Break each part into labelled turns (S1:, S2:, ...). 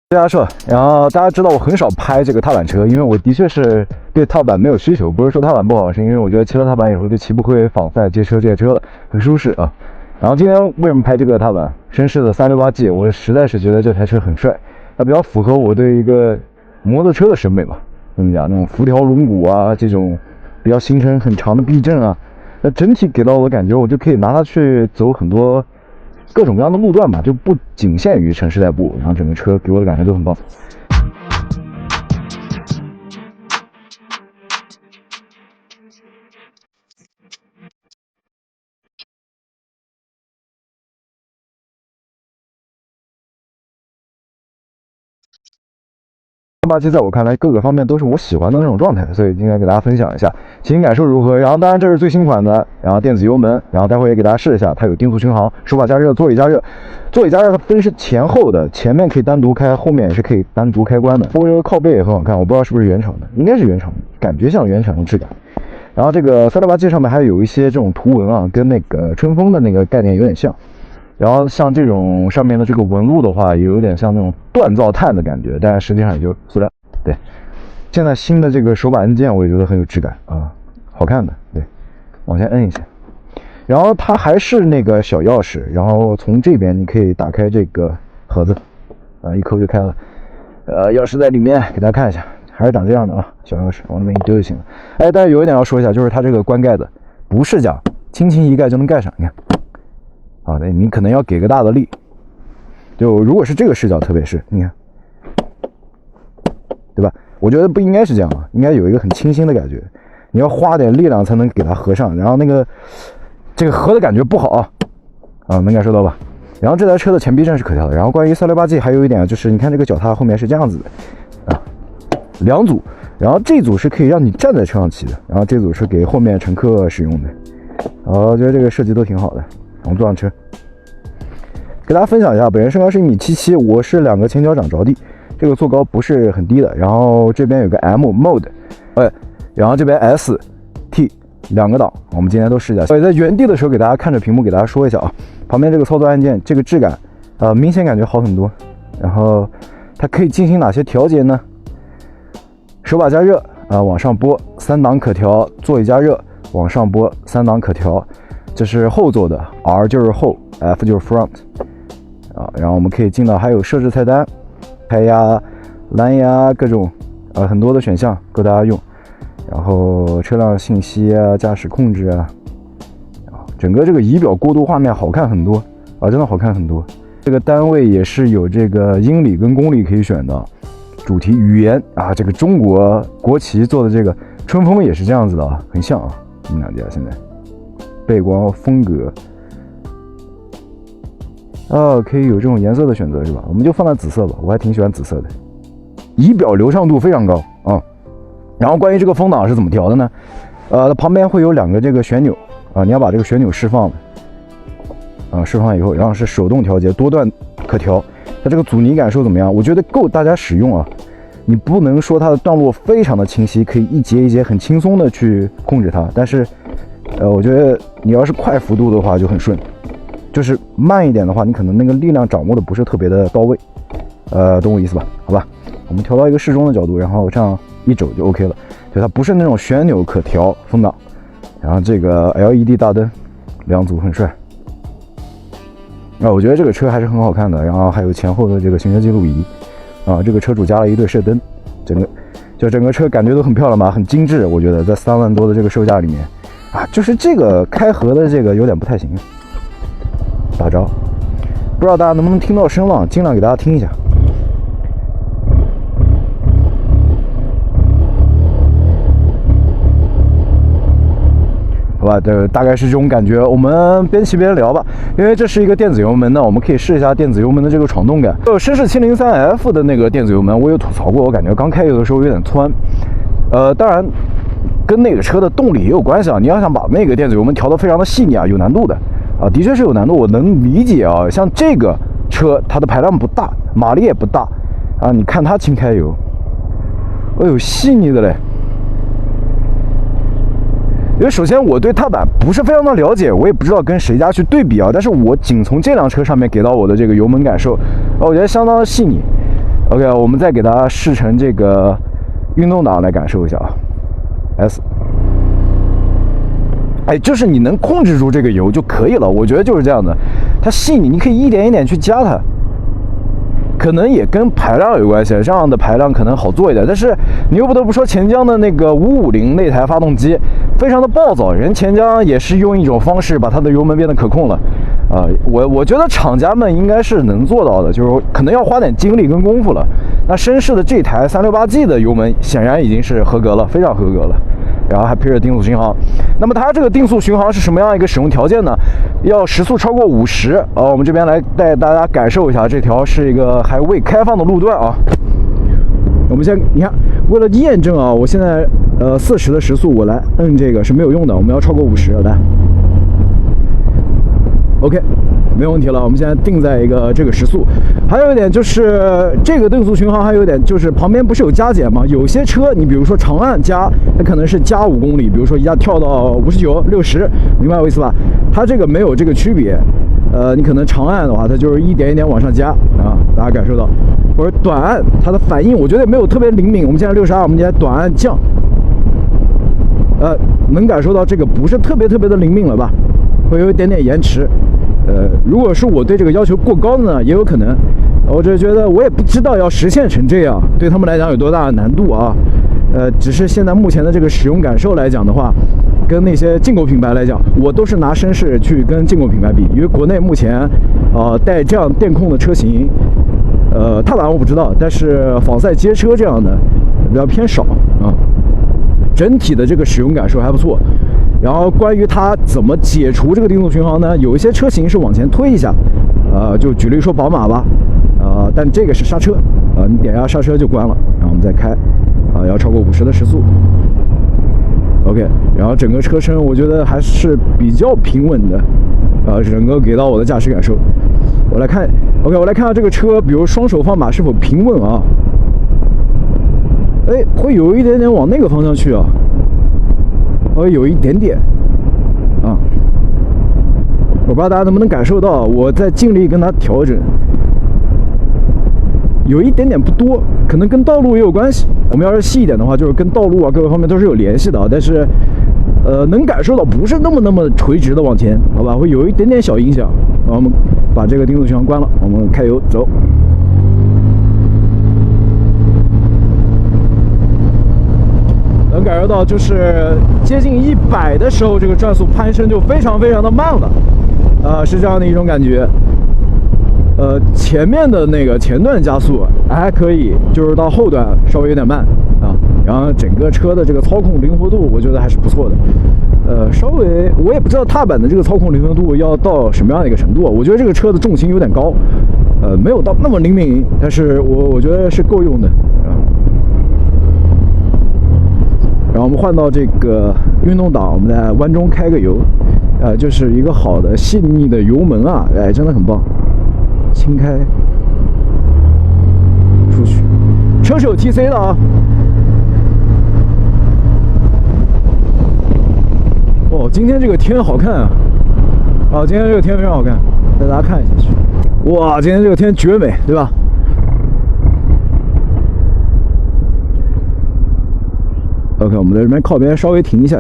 S1: 大家说，然后大家知道我很少拍这个踏板车，因为我的确是对踏板没有需求，不是说踏板不好，是因为我觉得骑了踏板以后就骑不回仿赛街车这些车了，很舒适啊。然后今天为什么拍这个踏板？绅士的 368G， 我实在是觉得这台车很帅，它比较符合我对一个摩托车的审美吧。怎么讲？那种辐条轮毂啊，这种比较行程很长的避震啊，那整体给到我的感觉，我就可以拿它去走很多各种各样的路段吧，就不仅限于城市代步，然后整个车给我的感觉都很棒。368G在我看来各个方面都是我喜欢的那种状态，所以今天给大家分享一下骑行感受如何。然后当然这是最新款的，然后电子油门，然后待会也给大家试一下，它有定速巡航、手把加热、座椅加热。座椅加热它分是前后的，前面可以单独开，后面也是可以单独开关的。后面这个靠背也很好看，我不知道是不是原厂的，应该是原厂的，感觉像原厂的质感。然后这个368G上面还有一些这种图文啊，跟那个春风的那个概念有点像。然后像这种上面的这个纹路的话，也有点像那种锻造碳的感觉，但实际上也就塑料。对，现在新的这个手把按键我也觉得很有质感啊，好看的。对，往前摁一下，然后它还是那个小钥匙，然后从这边你可以打开这个盒子，啊，一抠就开了。钥匙在里面，给大家看一下，还是长这样的啊，小钥匙往那边一丢就行了。哎，但是有一点要说一下，就是它这个关盖子不是讲轻轻一盖就能盖上，你看。啊，对，你可能要给个大的力，就如果是这个视角，特别是你看，对吧？我觉得不应该是这样啊，应该有一个很清新的感觉，你要花点力量才能给它合上，然后这个合的感觉不好啊，能感受到吧？然后这台车的前避震是可调的，然后关于368G还有一点就是，你看这个脚踏后面是这样子的啊，两组，然后这组是可以让你站在车上骑的，然后这组是给后面乘客使用的，我觉得这个设计都挺好的。我们坐上车，给大家分享一下，本人身高是1.77米，我是2个前脚掌着地，这个坐高不是很低的。然后这边有个 M Mode， 然后这边 S、T 2个档，我们今天都试一下。所以在原地的时候给大家看着屏幕给大家说一下啊，旁边这个操作按键，这个质感明显感觉好很多。然后它可以进行哪些调节呢？手把加热往上拨，3档可调；座椅加热往上拨，3档可调。这是后座的 ，R 就是后 ，F 就是 front， 然后我们可以进到还有设置菜单，胎压、蓝牙各种很多的选项够大家用，然后车辆信息啊、驾驶控制啊，整个这个仪表过渡画面好看很多真的好看很多。这个单位也是有这个英里跟公里可以选的，主题语言这个中国国旗做的这个春风也是这样子的很像你们两家现在。背光风格可以有这种颜色的选择是吧？我们就放在紫色吧，我还挺喜欢紫色的。仪表流畅度非常高然后关于这个风挡是怎么调的呢？旁边会有2个这个旋钮你要把这个旋钮释放了释放以后，然后是手动调节，多段可调。它这个阻尼感受怎么样？我觉得够大家使用你不能说它的段落非常的清晰，可以一节一节很轻松的去控制它，但是我觉得你要是快幅度的话就很顺，就是慢一点的话，你可能那个力量掌握的不是特别的到位，懂我意思吧？好吧，我们调到一个适中的角度，然后这样一肘就 OK 了。对，它不是那种旋钮可调风挡，然后这个 LED 大灯2组很帅，我觉得这个车还是很好看的。然后还有前后的这个行车记录仪这个车主加了一对射灯，整个车感觉都很漂亮吧，很精致。我觉得在3万多的这个售价里面就是这个开合的这个有点不太行，打着，不知道大家能不能听到声浪，尽量给大家听一下。好吧，大概是这种感觉。我们边骑边聊吧，因为这是一个电子油门呢，我们可以试一下电子油门的这个闯动感。绅士 703F 的那个电子油门，我有吐槽过，我感觉刚开油的时候有点窜。当然跟那个车的动力也有关系你要想把那个电子油门调得非常的细腻有难度的的确是有难度，我能理解像这个车它的排量不大，马力也不大你看它轻开油，细腻的嘞。因为首先我对踏板不是非常的了解，我也不知道跟谁家去对比但是我仅从这辆车上面给到我的这个油门感受我觉得相当的细腻。OK， 我们再给它试成这个运动档来感受一下啊。S， 哎，就是你能控制住这个油就可以了，我觉得就是这样的。它细腻，你可以一点一点去加它。可能也跟排量有关系，这样的排量可能好做一点。但是你又不得不说，钱江的那个550那台发动机非常的暴躁，人钱江也是用一种方式把它的油门变得可控了。我觉得厂家们应该是能做到的，就是可能要花点精力跟功夫了。那绅士的这台 368G 的油门显然已经是合格了，非常合格了。然后还配着定速巡航。那么它这个定速巡航是什么样一个使用条件呢？要时速超过50。我们这边来带大家感受一下，这条是一个还未开放的路段啊。我们先你看，为了验证啊，我现在40的时速我来摁这个是没有用的，我们要超过50来。OK， 没有问题了。我们现在定在一个这个时速。还有一点就是这个定速巡航，还有一点就是旁边不是有加减吗？有些车你比如说长按加，它可能是加5公里，比如说一下跳到59、60，明白我意思吧？它这个没有这个区别。你可能长按的话，它就是一点一点往上加啊，大家感受到。或者短按，它的反应我觉得也没有特别灵敏。我们现在62，我们现在短按降，能感受到这个不是特别的灵敏了吧？会有一点点延迟。如果是我对这个要求过高的呢，也有可能。我只觉得我也不知道要实现成这样，对他们来讲有多大的难度啊？只是现在目前的这个使用感受来讲的话，跟那些进口品牌来讲，我都是拿绅士去跟进口品牌比，因为国内目前带这样电控的车型，踏板我不知道，但是仿赛街车这样的比较偏少啊。整体的这个使用感受还不错。然后关于它怎么解除这个定速巡航呢？有一些车型是往前推一下，就举例说宝马吧，但这个是刹车，你点下刹车就关了，然后我们再开，要超过50的时速。OK， 然后整个车身我觉得还是比较平稳的，整个给到我的驾驶感受。我来看 ，OK， 我来看下这个车，比如双手放把是否平稳啊？哎，会有一点点往那个方向去啊。有一点点啊，我不知道大家能不能感受到，我在尽力跟它调整，有一点点不多，可能跟道路也有关系。我们要是细一点的话，就是跟道路啊各个方面都是有联系的，但是能感受到不是那么垂直的往前，好吧，会有一点点小影响。然后我们把这个定速巡航关了，我们开油走。能感受到，就是接近100的时候，这个转速攀升就非常的慢了，是这样的一种感觉。前面的那个前段加速还可以，就是到后段稍微有点慢啊。然后整个车的这个操控灵活度，我觉得还是不错的。稍微我也不知道踏板的这个操控灵活度要到什么样的一个程度，我觉得这个车的重心有点高，没有到那么灵敏，但是我觉得是够用的啊。然后我们换到这个运动档，我们在弯中开个油，就是一个好的细腻的油门啊，哎，真的很棒。轻开出去，车是有 TC 的啊。哦，今天这个天好看啊！今天这个天非常好看，带大家看一下去。哇，今天这个天绝美，对吧？OK， 我们在这边靠边稍微停一下，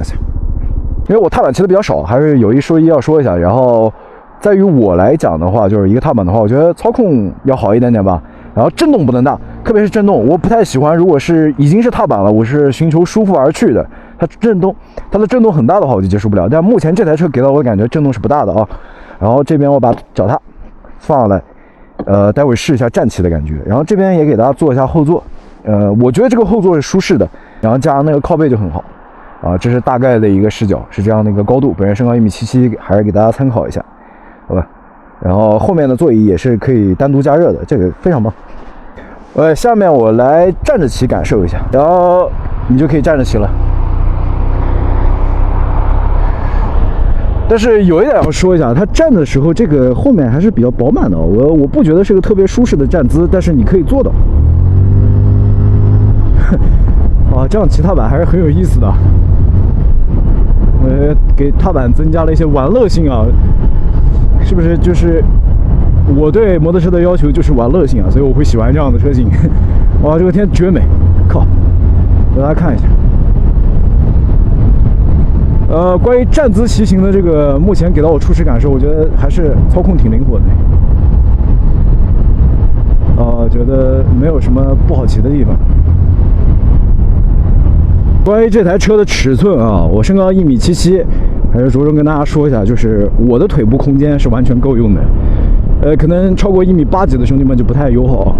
S1: 因为我踏板骑的比较少，还是有一说一要说一下。然后，在于我来讲的话，就是一个踏板的话，我觉得操控要好一点点吧。然后震动不能大，特别是震动，我不太喜欢。如果是已经是踏板了，我是寻求舒服而去的。它的震动很大的话，我就接受不了。但目前这台车给到我的感觉震动是不大的啊。然后这边我把脚踏放上来，待会试一下站起的感觉。然后这边也给大家做一下后座，我觉得这个后座是舒适的。然后加上那个靠背就很好，这是大概的一个视角，是这样的一个高度。本人身高1.77米，还是给大家参考一下，好吧？然后后面的座椅也是可以单独加热的，这个非常棒。下面我来站着骑感受一下，然后你就可以站着骑了。但是有一点要说一下，它站的时候这个后面还是比较饱满的，我不觉得是个特别舒适的站姿，但是你可以做到。这样骑踏板还是很有意思的，给踏板增加了一些玩乐性啊，是不是？就是我对摩托车的要求就是玩乐性啊，所以我会喜欢这样的车型。哇，这个天绝美，靠！给大家看一下。关于站姿骑行的这个，目前给到我初始感受，我觉得还是操控挺灵活的。觉得没有什么不好骑的地方。关于这台车的尺寸啊，我身高1.77米，还是着重跟大家说一下，就是我的腿部空间是完全够用的。可能超过1.8米几的兄弟们就不太友好。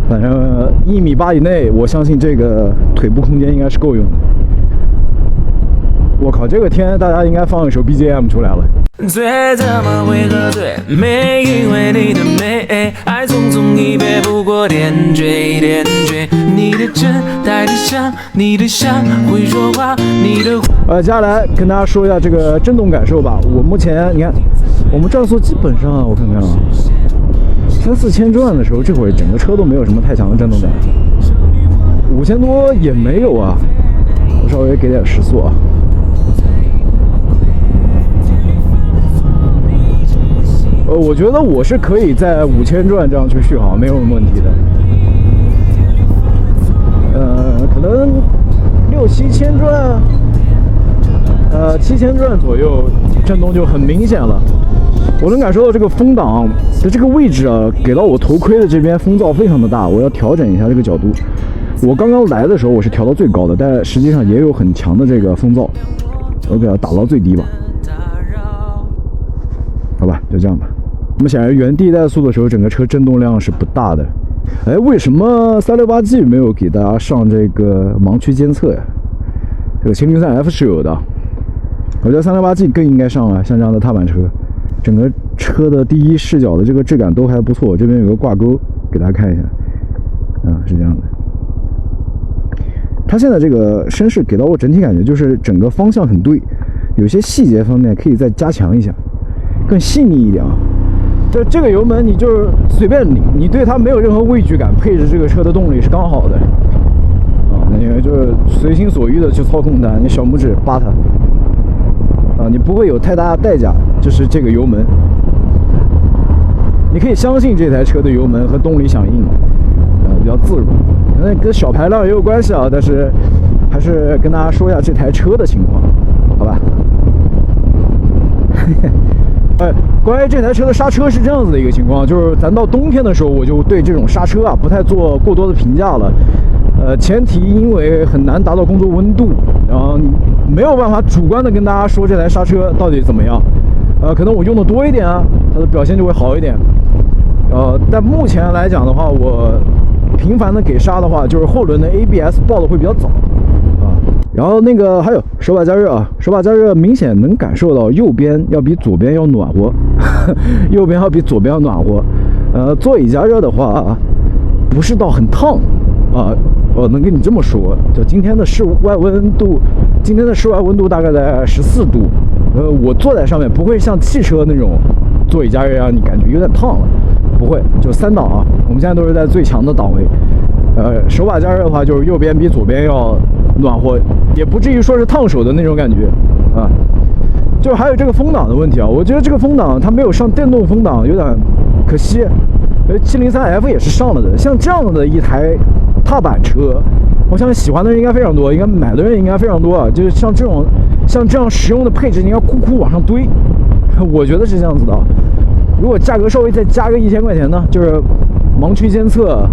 S1: 反正1.8米以内，我相信这个腿部空间应该是够用的。我靠，这个天大家应该放一首 BGM 出来了。
S2: 醉怎么会喝醉？没因为你的美，爱匆匆一杯不过点缀点缀。你的真带着香，你的香会说话，你的。
S1: 接下来跟大家说一下这个震动感受吧。我目前你看，我们转速基本上我看看啊，3、4千转的时候，这会儿整个车都没有什么太强的震动感。5000多也没有啊，我稍微给点时速啊。我觉得我是可以在5000转这样去续航，没有什么问题的。可能6、7千转，7000转左右，震动就很明显了。我能感受到这个风挡的这个位置啊，给到我头盔的这边风噪非常的大，我要调整一下这个角度。我刚刚来的时候我是调到最高的，但实际上也有很强的这个风噪，我给它打到最低吧。好吧，就这样吧。那么显然原地怠速的时候，整个车震动量是不大的。哎，为什么368G 没有给大家上这个盲区监测呀？这个703F 是有的，我觉得368G 更应该上啊。像这样的踏板车，整个车的第一视角的这个质感都还不错。这边有个挂钩，给大家看一下，是这样的。它现在这个声势给到我整体感觉就是整个方向很对，有些细节方面可以再加强一下，更细腻一点啊。就这个油门，你就是随便拧，你对它没有任何畏惧感，配置这个车的动力是刚好的啊。那你就是随心所欲的去操控它，你小拇指扒它啊，你不会有太大的代价。就是这个油门，你可以相信这台车的油门和动力响应，比较自如。那跟小排量也有关系啊，但是还是跟大家说一下这台车的情况，好吧？关于这台车的刹车是这样子的一个情况，就是咱到冬天的时候，我就对这种刹车啊不太做过多的评价了。前提因为很难达到工作温度，然后没有办法主观的跟大家说这台刹车到底怎么样。可能我用的多一点啊，它的表现就会好一点。但目前来讲的话，我频繁的给刹的话，就是后轮的 ABS 爆的会比较早啊。然后那个还有手把加热啊，手把加热明显能感受到右边要比左边要暖和，右边要比左边要暖和。座椅加热的话，不是到很烫啊，我能跟你这么说，就今天的室外温度大概在14度。我坐在上面不会像汽车那种座椅加热让你感觉有点烫了，不会，就3档啊。我们现在都是在最强的档位。手把加热的话，就是右边比左边要暖和，也不至于说是烫手的那种感觉啊。就还有这个风挡的问题啊，我觉得这个风挡它没有上电动风挡，有点可惜。703F 也是上了的，像这样的一台踏板车，我相信喜欢的人应该非常多，应该买的人应该非常多啊。就是像这样实用的配置，应该库往上堆，我觉得是这样子的。如果价格稍微再加个1000块钱呢，就是盲区监测，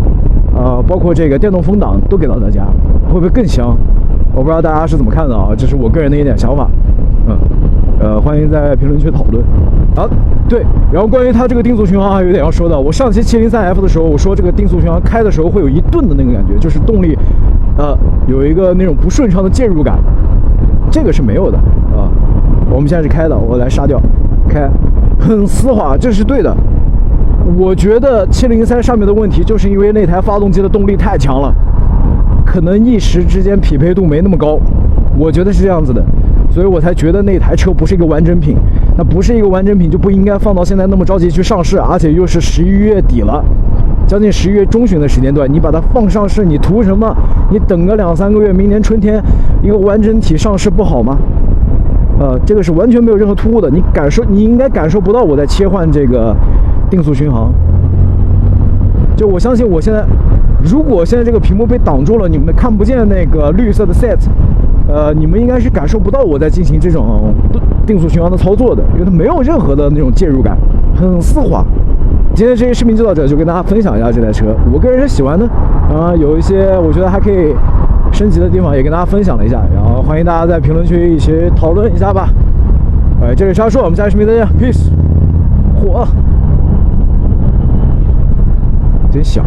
S1: 包括这个电动风挡都给到大家，会不会更香？我不知道大家是怎么看的啊，这是我个人的一点想法。欢迎在评论区讨论。对，然后关于它这个定速巡航还有点要说的。我上期703F 的时候，我说这个定速巡航开的时候会有一顿的那个感觉，就是动力有一个那种不顺畅的介入感，这个是没有的啊。我们现在是开的，我来刹掉，开很丝滑，这是对的。我觉得703上面的问题就是因为那台发动机的动力太强了，可能一时之间匹配度没那么高，我觉得是这样子的，所以我才觉得那台车不是一个完整品。那不是一个完整品就不应该放到现在那么着急去上市，而且又是11月底了，将近11月中旬的时间段，你把它放上市，你图什么？你等个2、3个月，明年春天一个完整体上市不好吗？这个是完全没有任何突兀的，你应该感受不到我在切换这个
S3: 定速巡航。就我相信，我现在如果现在这个屏幕被挡住了，你们看不见那个绿色的 set， 你们应该是感受不到我在进行这种定速巡航的操作的，因为它没有任何的那种介入感，很丝滑。今天这期视频就到这，就跟大家分享一下这台车，我个人是喜欢的，有一些我觉得还可以升级的地方也跟大家分享了一下，然后欢迎大家在评论区一起讨论一下吧。这里是阿硕，我们下期视频再见 ，peace。嚯，真小。